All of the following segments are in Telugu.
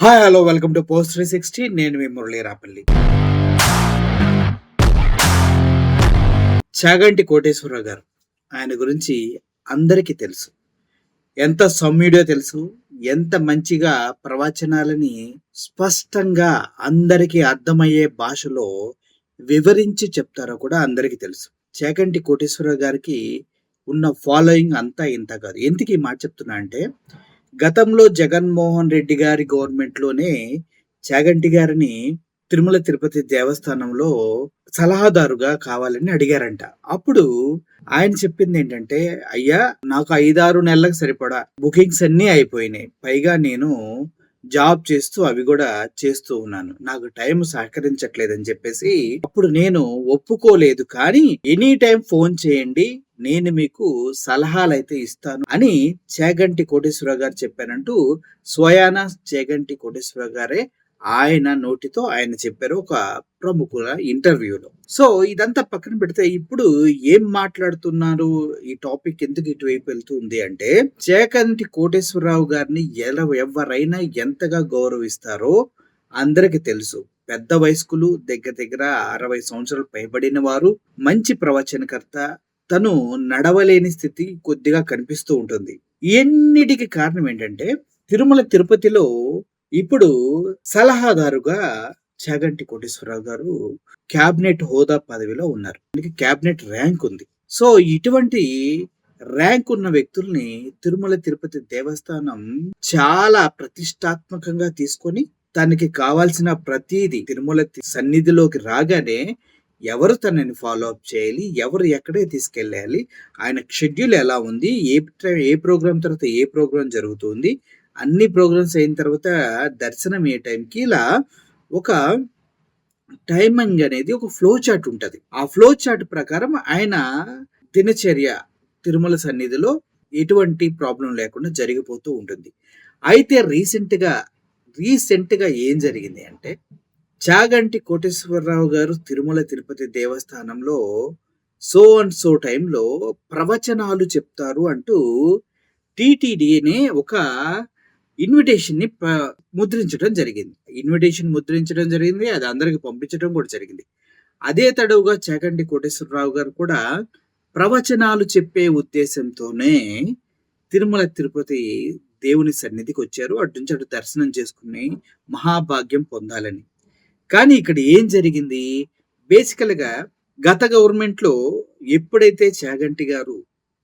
Hi hello welcome to post 360. నేను మీ మురళీ రాపల్లి. చాగంటి కోటేశ్వరరావు గారు, ఆయన గురించి అందరికీ తెలుసు. ఎంత సౌమ్యుడో తెలుసు. ఎంత మంచిగా ప్రవచనాలని స్పష్టంగా అందరికీ అర్థమయ్యే భాషలో వివరించి చెప్తారో కూడా అందరికీ తెలుసు. చాగంటి కోటేశ్వరరావు గారికి ఉన్న ఫాలోయింగ్ అంతా ఇంత కాదు. ఎందుకు ఈ మాట చెప్తున్నా అంటే, గతంలో జగన్మోహన్ రెడ్డి గారి గవర్నమెంట్‌లోనే చాగంటి గారిని తిరుమల తిరుపతి దేవస్థానంలో సలహాదారుగా కావాలని అడిగారంట. అప్పుడు ఆయన చెప్పిందేంటంటే, "అయ్యా, నాకు 5, 6 నెలలకు సరిపడా బుకింగ్స్ అన్నీ అయిపోయినాయి. పైగా నేను జాబ్ చేస్తూ అవి గూడా చేస్తూ ఉన్నాను. నాకు టైం సహకరించట్లేదని" చెప్పేసి అప్పుడు నేను ఒప్పుకోలేదు. కానీ ఎనీ టైం ఫోన్ చేయండి, నేను మీకు సలహాలైతే ఇస్తాను అని చాగంటి కోటేశ్వరరావు గారు చెప్పారంటూ స్వయాన చాగంటి కోటేశ్వరరావు గారే ఆయన నోటితో ఆయన చెప్పారు ఒక ప్రముఖుల ఇంటర్వ్యూలో. సో ఇదంతా పక్కన పెడితే ఇప్పుడు ఏం మాట్లాడుతున్నారు, ఈ టాపిక్ ఎందుకు ఇటువైపు వెళ్తుంది అంటే, చాగంటి కోటేశ్వరరావు గారిని ఎవరైనా ఎంతగా గౌరవిస్తారో అందరికి తెలుసు. పెద్ద వయస్కులు, దగ్గర దగ్గర 60 సంవత్సరాలు పైబడిన వారు, మంచి ప్రవచనకర్త. తను నడవలేని స్థితి కొద్దిగా కనిపిస్తూ ఉంటుంది. ఎన్నిటికి కారణం ఏంటంటే, తిరుమల తిరుపతిలో ఇప్పుడు సలహాదారుగా చాగంటి కోటేశ్వరరావు గారు క్యాబినెట్ హోదా పదవిలో ఉన్నారు. ఆయనకి క్యాబినెట్ ర్యాంక్ ఉంది. సో ఇటువంటి ర్యాంక్ ఉన్న వ్యక్తుల్ని తిరుమల తిరుపతి దేవస్థానం చాలా ప్రతిష్టాత్మకంగా తీసుకొని, తనకి కావాల్సిన ప్రతిదీ తిరుమల సన్నిధిలోకి రాగానే ఎవరు తనని ఫాలో అప్ చేయాలి, ఎవరు ఎక్కడికి తీసుకెళ్ళాలి, ఆయన షెడ్యూల్ ఎలా ఉంది, ఏ ప్రోగ్రామ్ తర్వాత ఏ ప్రోగ్రామ్ జరుగుతుంది, అన్ని ప్రోగ్రామ్స్ అయిన తర్వాత దర్శనం ఏ టైంకి, ఇలా ఒక టైమింగ్ అనేది ఒక ఫ్లో చార్ట్ ఉంటుంది. ఆ ఫ్లో చార్ట్ ప్రకారం ఆయన దినచర్య తిరుమల సన్నిధిలో ఎటువంటి ప్రాబ్లం లేకుండా జరిగిపోతూ ఉంటుంది. అయితే రీసెంట్గా ఏం జరిగింది అంటే, చాగంటి కోటేశ్వరరావు గారు తిరుమల తిరుపతి దేవస్థానంలో సో అండ్ సో టైంలో ప్రవచనాలు చెప్తారు అంటూ టీటీడీనే ఒక ఇన్విటేషన్ని ముద్రించడం జరిగింది. అది అందరికి పంపించడం కూడా జరిగింది. అదే తడవుగా చాగంటి కోటేశ్వరరావు గారు కూడా ప్రవచనాలు చెప్పే ఉద్దేశంతోనే తిరుమల తిరుపతి దేవుని సన్నిధికి వచ్చారు. అటు నుంచి అటు దర్శనం చేసుకుని మహాభాగ్యం పొందాలని. కానీ ఇక్కడ ఏం జరిగింది, బేసికల్గా గత గవర్నమెంట్లో ఎప్పుడైతే చాగంటి గారు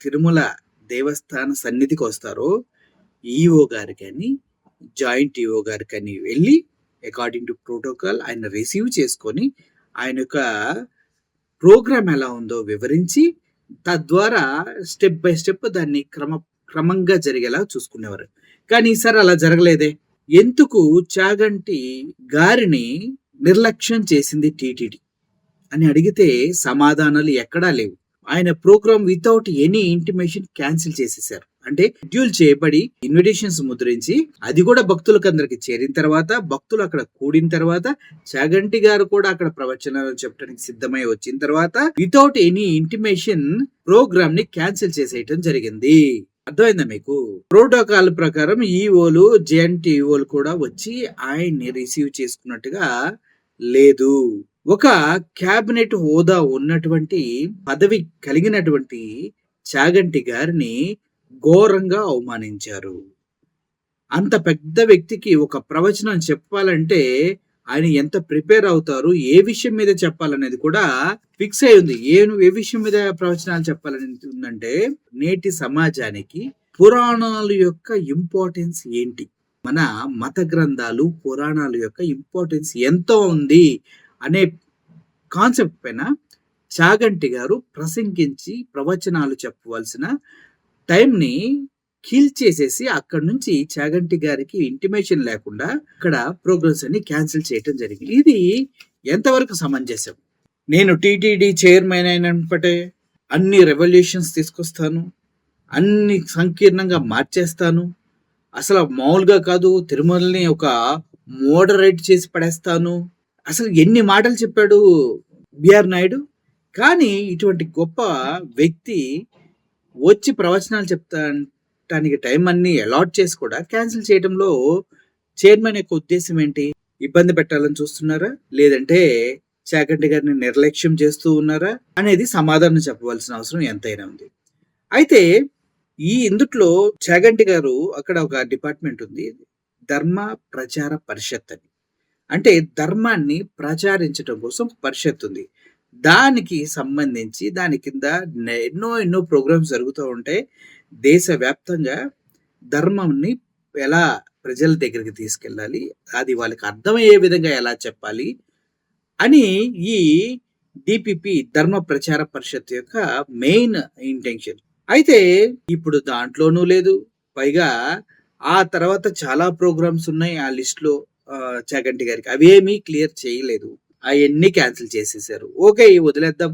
తిరుమల దేవస్థాన సన్నిధికి వస్తారో, ఈఓ గారు కానీ జాయింట్ ఈఓ గారు కానీ వెళ్ళి అకార్డింగ్ టు ప్రోటోకాల్ ఆయన రిసీవ్ చేసుకొని ఆయన యొక్క ప్రోగ్రామ్ ఎలా ఉందో వివరించి, తద్వారా స్టెప్ బై స్టెప్ దాన్ని క్రమంగా జరిగేలా చూసుకునేవారు. కానీ ఈసారి అలా జరగలేదే. ఎందుకు చాగంటి గారిని నిర్లక్ష్యం చేసింది టీటీడీ అని అడిగితే సమాధానాలు ఎక్కడా లేవు. ఆయన program without any intimation cancel చేసేసారు. అంటే షెడ్యూల్ చేయబడి ఇన్విటేషన్స్ ముద్రించి, అది కూడా భక్తులకు అందరికి చేరిన తర్వాత, భక్తులు అక్కడ కూడిన తర్వాత, చాగంటి గారు కూడా అక్కడ ప్రవచనాలు చెప్పడానికి సిద్ధమై వచ్చిన తర్వాత, వితౌట్ ఎనీ ఇంటిమేషన్ ప్రోగ్రామ్ ని క్యాన్సిల్ చేసేయటం జరిగింది. అర్థమైందా మీకు? ప్రోటోకాల్ ప్రకారం ఈఓలు, జేఎన్టీ ఈఓలు కూడా వచ్చి ఆయన్ని రిసీవ్ చేసుకున్నట్టుగా లేదు. ఒక క్యాబినెట్ హోదా ఉన్నటువంటి పదవి కలిగినటువంటి చాగంటి గారిని ఘోరంగా అవమానించారు. అంత పెద్ద వ్యక్తికి ఒక ప్రవచనం చెప్పాలంటే ఆయన ఎంత ప్రిపేర్ అవుతారు, ఏ విషయం మీద చెప్పాలనేది కూడా ఫిక్స్ అయి ఉంది. ఏ విషయం మీద ప్రవచనాలు చెప్పాలనేది ఉందంటే, నేటి సమాజానికి పురాణాల యొక్క ఇంపార్టెన్స్ ఏంటి, మన మత గ్రంథాలు పురాణాల యొక్క ఇంపార్టెన్స్ ఎంతో ఉంది అనే కాన్సెప్ట్ పైన చాగంటి గారు ప్రసంగించి ప్రవచనాలు చెప్పవలసిన టైంని కిల్ చేసేసి, అక్కడ నుంచి చాగంటి గారికి ఇంటిమేషన్ లేకుండా అక్కడ ప్రోగ్రామ్స్ అన్ని క్యాన్సిల్ చేయటం జరిగింది. ఇది ఎంతవరకు సమంజసం? నేను టీటీడీ చైర్మన్ అయినప్పటే అన్ని రెవల్యూషన్స్ తీసుకొస్తాను, అన్ని సంకీర్ణంగా మార్చేస్తాను, అసలు మామూలుగా కాదు, తిరుమలని ఒక మోడరేట్ చేసి పడేస్తాను, అసలు ఎన్ని మాటలు చెప్పాడు బిఆర్ నాయుడు. కానీ ఇటువంటి గొప్ప వ్యక్తి వచ్చి ప్రవచనాలు చెప్తానికి టైం అన్ని అలాట్ చేసి కూడా క్యాన్సిల్ చేయడంలో చైర్మన్ యొక్క ఉద్దేశ్యం ఏంటి? ఇబ్బంది పెట్టాలని చూస్తున్నారా? లేదంటే చాగంటి గారిని నిర్లక్ష్యం చేస్తూ ఉన్నారా? అనేది సమాధానం చెప్పవలసిన అవసరం ఎంతైనా ఉంది. అయితే ఇందుట్లో చాగంటి గారు అక్కడ ఒక డిపార్ట్మెంట్ ఉంది. ధర్మ ప్రచార పరిషత్ అని. అంటే ధర్మాన్ని ప్రచారించడం కోసం పరిషత్ ఉంది. దానికి సంబంధించి దాని కింద ఎన్నో ప్రోగ్రామ్స్ జరుగుతూ ఉంటాయి. దేశవ్యాప్తంగా ధర్మంని ఎలా ప్రజల దగ్గరికి తీసుకెళ్ళాలి, అది వాళ్ళకి అర్థమయ్యే విధంగా ఎలా చెప్పాలి అని ఈ డిపిపి ధర్మ ప్రచార పరిషత్ యొక్క మెయిన్ ఇంటెన్షన్. అయితే ఇప్పుడు దాంట్లోనూ లేదు. పైగా ఆ తర్వాత చాలా ప్రోగ్రామ్స్ ఉన్నాయి ఆ లిస్ట్‌లో చాగంటి గారికి. అవేమీ క్లియర్ చేయలేదు. అయన్నీ క్యాన్సిల్ చేసేసారు. ఓకే. వదిలేద్దాం.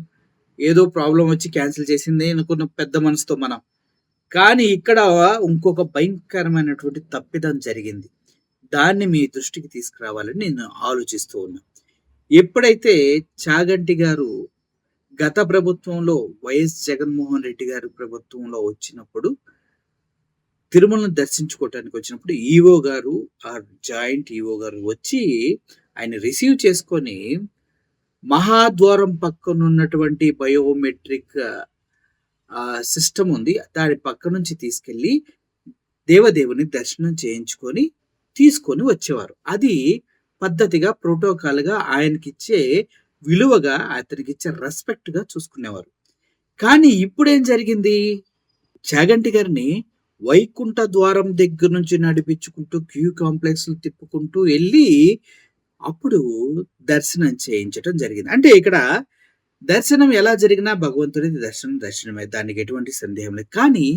ఏదో ప్రాబ్లమ్ వచ్చి క్యాన్సిల్ చేసింది అనుకున్న పెద్ద మనసుతో మనం. కానీ ఇక్కడ ఇంకొక భయంకరమైనటువంటి తప్పిదం జరిగింది. దాన్ని మీ దృష్టికి తీసుకురావాలని నేను ఆలోచిస్తూ ఉన్నా. ఎప్పుడైతే చాగంటి గారు గత ప్రభుత్వంలో వైఎస్ జగన్మోహన్ రెడ్డి గారి ప్రభుత్వంలో వచ్చినప్పుడు తిరుమలను దర్శించుకోవటానికి వచ్చినప్పుడు ఈవో గారు, ఆ జాయింట్ ఈవో గారు వచ్చి ఆయన రిసీవ్ చేసుకొని మహాద్వారం పక్కనున్నటువంటి బయోమెట్రిక్ సిస్టమ్ ఉంది. దాని పక్క నుంచి తీసుకెళ్ళి దేవదేవుని దర్శనం చేయించుకొని తీసుకొని వచ్చేవారు. అది పద్ధతిగా ప్రోటోకాల్‌గా ఆయనకిచ్చే విలువగా, అతనికిచ్చే రెస్పెక్ట్‌గా చూసుకునేవారు. కానీ ఇప్పుడేం జరిగింది? చాగంటి గారిని వైకుంఠ ద్వారం దగ్గర నుంచి నడిపించుకుంటూ క్యూ కాంప్లెక్స్‌లు తిప్పుకుంటూ ఎళ్లి అప్పుడు దర్శనం చేయించటం జరిగింది. అంటే ఇక్కడ దర్శనం ఎలా జరిగినా భగవంతుడిది దర్శనమే. దానికి ఎటువంటి సందేహం లేదు. కానీ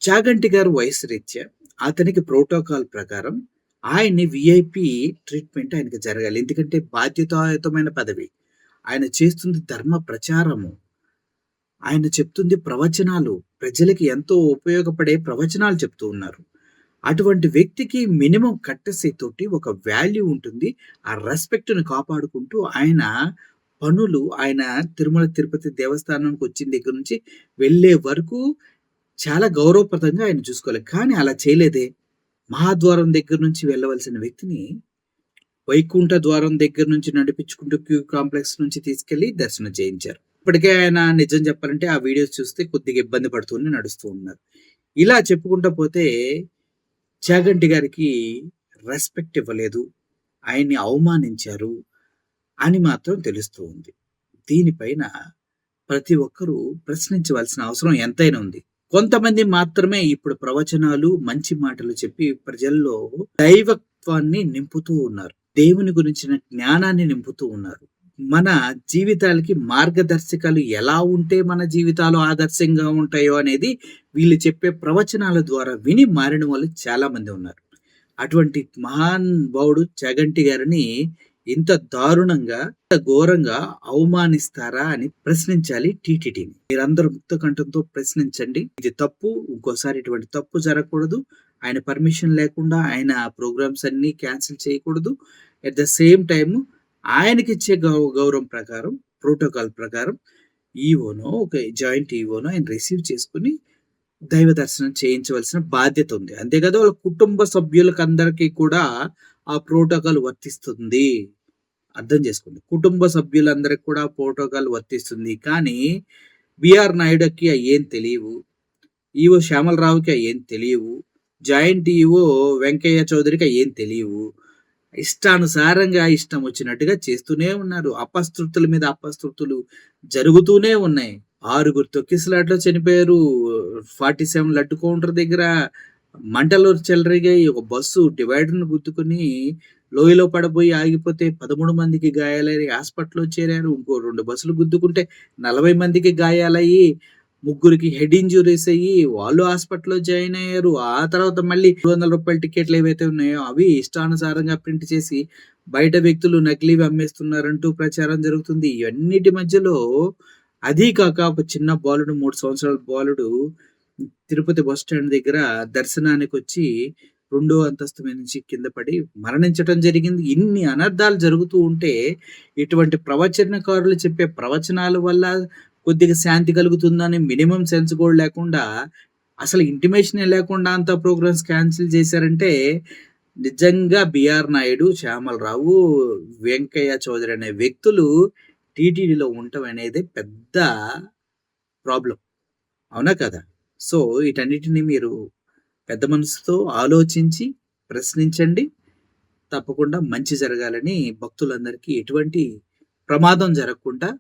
చాగంటి గారు వయసు రీత్యా అతనికి ప్రోటోకాల్ ప్రకారం ఆయన్ని విఐపి ట్రీట్మెంట్ ఆయనకి జరగాలి. ఎందుకంటే బాధ్యతాయుతమైన పదవి. ఆయన చేస్తుంది ధర్మ ప్రచారము. ఆయన చెప్తుంది ప్రవచనాలు. ప్రజలకి ఎంతో ఉపయోగపడే ప్రవచనాలు చెప్తూ ఉన్నారు. అటువంటి వ్యక్తికి మినిమం కట్టసీ తోటి ఒక వాల్యూ ఉంటుంది. ఆ రెస్పెక్ట్‌ని కాపాడుకుంటూ ఆయన పనులు ఆయన తిరుమల తిరుపతి దేవస్థానానికి వచ్చిన దగ్గర నుంచి వెళ్ళే వరకు చాలా గౌరవప్రదంగా ఆయన చూసుకోవాలి. కానీ అలా చేయలేదే. మహాద్వారం దగ్గర నుంచి వెళ్ళవలసిన వ్యక్తిని వైకుంఠ ద్వారం దగ్గర నుంచి నడిపించుకుంటూ క్యూ కాంప్లెక్స్ నుంచి తీసుకెళ్లి దర్శనం చేయించారు. ఇప్పటికే ఆయన నిజం చెప్పాలంటే ఆ వీడియోస్ చూస్తే కొద్దిగా ఇబ్బంది పడుతూనే నడుస్తూ ఉన్నారు. ఇలా చెప్పుకుంటా పోతే చాగంటి గారికి రెస్పెక్ట్ ఇవ్వలేదు. ఆయన్ని అవమానించారు అని మాత్రం తెలుస్తూ ఉంది. దీనిపైన ప్రతి ఒక్కరూ ప్రశ్నించవలసిన అవసరం ఎంతైనా ఉంది. కొంతమంది మాత్రమే ఇప్పుడు ప్రవచనాలు, మంచి మాటలు చెప్పి ప్రజల్లో దైవత్వాన్ని నింపుతూ ఉన్నారు. దేవుని గురించిన జ్ఞానాన్ని నింపుతూ ఉన్నారు. మన జీవితాలకి మార్గదర్శకాలు ఎలా ఉంటే మన జీవితాలు ఆదర్శంగా ఉంటాయో అనేది వీళ్ళు చెప్పే ప్రవచనాల ద్వారా విని మారిన వాళ్ళు చాలా మంది ఉన్నారు. అటువంటి మహానుభావుడు చాగంటి గారిని ఇంత దారుణంగా, ఇంత ఘోరంగా అవమానిస్తారా అని ప్రశ్నించాలి టీటీడీని. మీరందరూ ముక్త కంఠంతో ప్రశ్నించండి. ఇది తప్పు. ఇంకోసారి ఇటువంటి తప్పు జరగకూడదు. ఆయన పర్మిషన్ లేకుండా ఆయన ప్రోగ్రామ్స్ అన్ని క్యాన్సిల్ చేయకూడదు. ఎట్ ద సేమ్ టైమ్ ఆయనకిచ్చే గౌరవం ప్రకారం, ప్రోటోకాల్ ప్రకారం ఈవోనో, ఒక జాయింట్ ఈవోనో ఆయన రిసీవ్ చేసుకుని దైవ దర్శనం చేయించవలసిన బాధ్యత ఉంది. అంతే కదా, వాళ్ళ కుటుంబ సభ్యులకు అందరికీ కూడా ఆ ప్రోటోకాల్ వర్తిస్తుంది. అర్థం చేసుకోండి. కుటుంబ సభ్యులందరికి కూడా ప్రోటోకాల్ వర్తిస్తుంది. కానీ బిఆర్ నాయుడుకి అయ్యేం తెలియవు. ఈవో శ్యామలరావుకి అయ్యేం తెలియవు. జాయింట్ ఈవో వెంకయ్య చౌదరికి అయ్యేం తెలియవు. ఇష్టానుసారంగా ఇష్టం వచ్చినట్టుగా చేస్తూనే ఉన్నారు. అపశృతుల మీద అపశృతులు జరుగుతూనే ఉన్నాయి. 6 తొక్కిసలాట్లో చనిపోయారు. 47 లడ్డు కౌంటర్ దగ్గర మంటలు చెలరేగాయి. ఒక బస్సు డివైడర్‌ను గుద్దుకొని లోయలో పడబోయి ఆగిపోతే 13 మందికి గాయాలై హాస్పిటల్‌లో చేరారు. ఇంకో 2 బస్సులు గుద్దుకుంటే 40 మందికి గాయాలయ్యి, 3కి హెడ్ ఇంజ్యూరీస్ అయ్యి వాళ్ళు హాస్పిటల్‌లో జాయిన్ అయ్యారు. ఆ తర్వాత మళ్ళీ రూ. 200 టికెట్లు ఏవైతే ఉన్నాయో అవి ఇష్టానుసారంగా ప్రింట్ చేసి బయట వ్యక్తులు నకిలీవి అమ్మేస్తున్నారంటూ ప్రచారం జరుగుతుంది. ఇవన్నిటి మధ్యలో అదీ కాక ఒక చిన్న బాలుడు, 3 సంవత్సరాల బాలుడు తిరుపతి బస్ స్టాండ్ దగ్గర దర్శనానికొచ్చి 2వ అంతస్తు మీద నుంచి కింద పడి మరణించటం జరిగింది. ఇన్ని అనర్థాలు జరుగుతూ ఉంటే ఇటువంటి ప్రవచనకారులు చెప్పే ప్రవచనాల వల్ల కొద్దిగా శాంతి కలుగుతుందని మినిమం సెన్స్ కూడా లేకుండా, అసలు ఇంటిమేషనే లేకుండా అంతా ప్రోగ్రామ్స్ క్యాన్సిల్ చేశారంటే నిజంగా బిఆర్ నాయుడు, శ్యామలరావు, వెంకయ్య చౌదరి అనే వ్యక్తులు టీటీడీలో ఉండటం అనేది పెద్ద ప్రాబ్లమ్. అవునా కదా? సో, వీటన్నిటిని మీరు పెద్ద మనసుతో ఆలోచించి ప్రశ్నించండి. తప్పకుండా మంచి జరగాలని భక్తులందరికీ ఎటువంటి ప్రమాదం జరగకుండా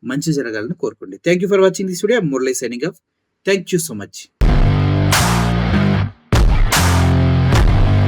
మంచి జరగాలని కోరుకోండి. Thank you for watching this video. I'm Murali signing off. Thank you so much.